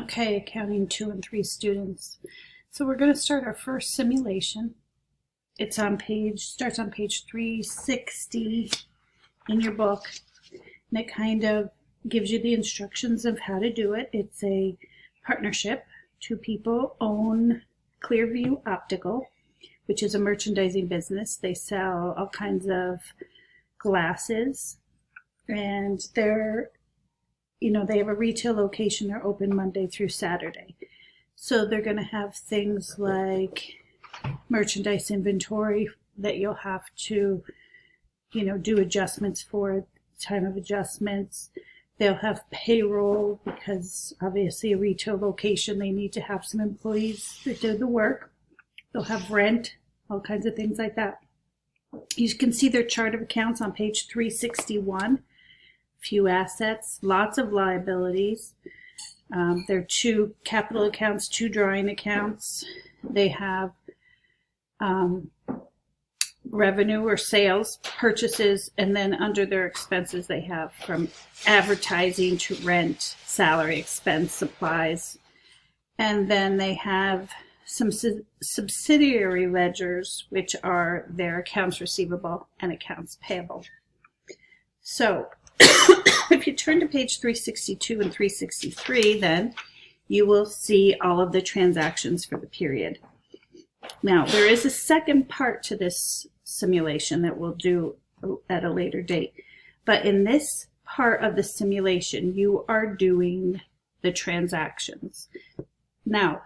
Okay, accounting 2 and 3 students. So we're going to start our first simulation. Starts on page 360 in your book, and it kind of gives you the instructions of how to do it. It's a partnership. 2 people own ClearView Optical, which is a merchandising business. They sell all kinds of glasses, and they have a retail location. They're open Monday through Saturday. So they're going to have things like merchandise inventory that you'll have to, do adjustments for, time of adjustments. They'll have payroll because obviously a retail location, they need to have some employees that do the work. They'll have rent, all kinds of things like that. You can see their chart of accounts on page 361. Few assets, lots of liabilities. There are 2 capital accounts, 2 drawing accounts. They have revenue or sales, purchases, and then under their expenses they have from advertising to rent, salary expense, supplies. And then they have some subsidiary ledgers, which are their accounts receivable and accounts payable. So if you turn to page 362 and 363, then you will see all of the transactions for the period. Now, there is a second part to this simulation that we'll do at a later date. But in this part of the simulation, you are doing the transactions. Now,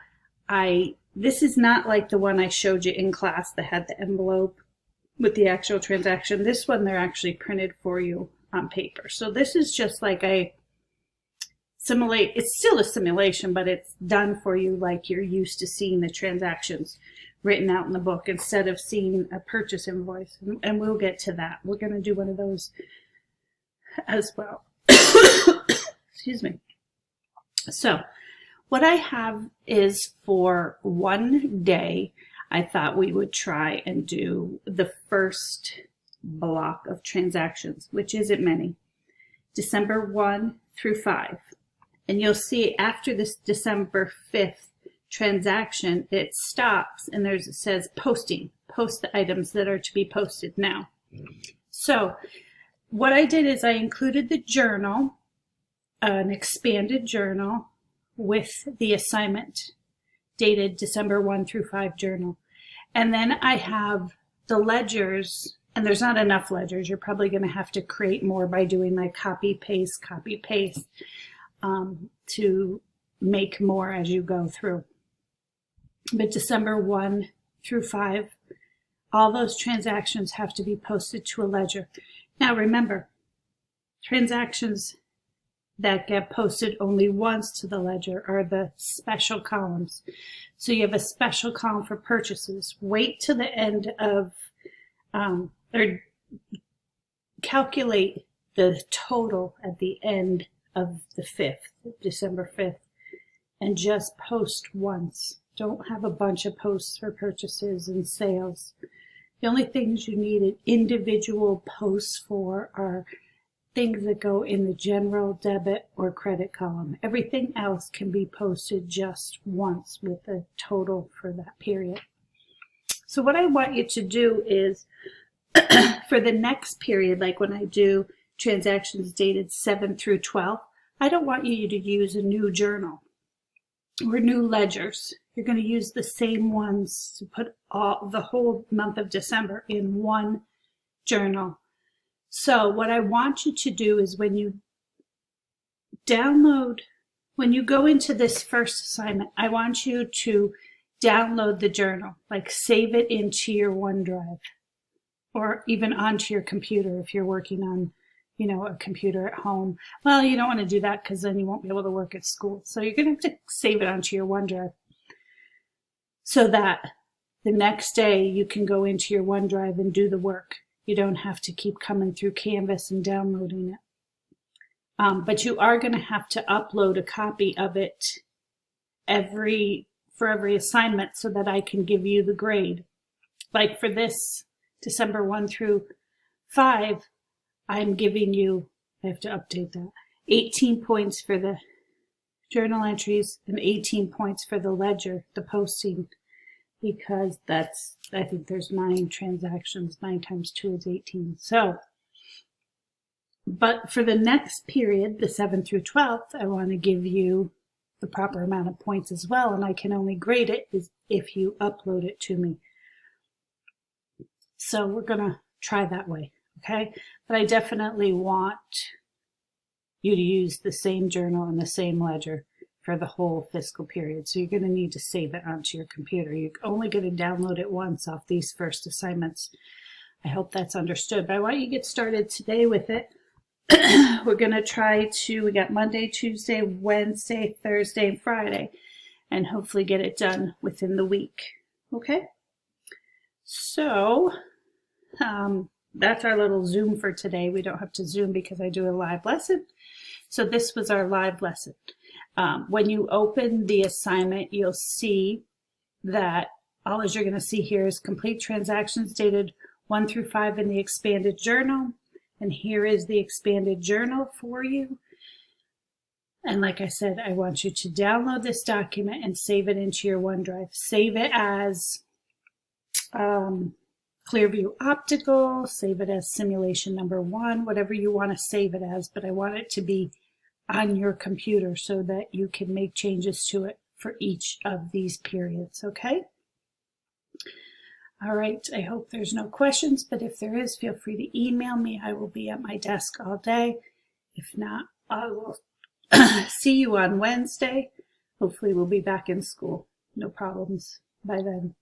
this is not like the one I showed you in class that had the envelope with the actual transaction. This one, they're actually printed for you on paper. So this is just like it's still a simulation, but it's done for you like you're used to seeing the transactions written out in the book instead of seeing a purchase invoice. And we'll get to that. We're going to do one of those as well. Excuse me. So what I have is for one day, I thought we would try and do the first block of transactions, which isn't many, December 1 through 5. And you'll see after this December 5th transaction, it stops and it says posting, post the items that are to be posted now. So what I did is I included the journal, an expanded journal with the assignment dated December 1 through 5 journal. And then I have the ledgers. And there's not enough ledgers. You're probably going to have to create more by doing like copy, paste, to make more as you go through. But December 1 through 5, all those transactions have to be posted to a ledger. Now remember, transactions that get posted only once to the ledger are the special columns. So you have a special column for purchases. Wait till the end of or calculate the total at the end of the 5th, December 5th, and just post once. Don't have a bunch of posts for purchases and sales. The only things you need individual posts for are things that go in the general debit or credit column. Everything else can be posted just once with the total for that period. So what I want you to do is for the next period, like when I do transactions dated 7 through 12, I don't want you to use a new journal or new ledgers. You're going to use the same ones to put the whole month of December in one journal. So what I want you to do is when you go into this first assignment, I want you to download the journal, like save it into your OneDrive. Or even onto your computer if you're working on, a computer at home. Well, you don't want to do that because then you won't be able to work at school. So you're going to have to save it onto your OneDrive so that the next day you can go into your OneDrive and do the work. You don't have to keep coming through Canvas and downloading it. But you are going to have to upload a copy of it for every assignment so that I can give you the grade. Like for this December 1 through 5, I'm giving you, I have to update that, 18 points for the journal entries, and 18 points for the ledger, the posting, because that's, I think there's 9 transactions. 9 times 2 is 18. So, but for the next period, the 7th through 12th, I want to give you the proper amount of points as well, and I can only grade it if you upload it to me. So we're going to try that way, okay? But I definitely want you to use the same journal and the same ledger for the whole fiscal period. So you're going to need to save it onto your computer. You're only going to download it once off these first assignments. I hope that's understood. But I want you to get started today with it. We're going to try to, we got Monday, Tuesday, Wednesday, Thursday, and Friday, and hopefully get it done within the week. Okay? So, that's our little Zoom for today. We don't have to Zoom because I do a live lesson. So this was our live lesson. When you open the assignment, you'll see that all you're going to see here is complete transactions dated 1 through 5 in the expanded journal. And here is the expanded journal for you. And like I said, I want you to download this document and save it into your OneDrive. Save it as ClearView Optical, save it as simulation number 1, whatever you want to save it as, but I want it to be on your computer so that you can make changes to it for each of these periods, okay? All right, I hope there's no questions, but if there is, feel free to email me. I will be at my desk all day. If not, I will see you on Wednesday. Hopefully we'll be back in school. No problems by then.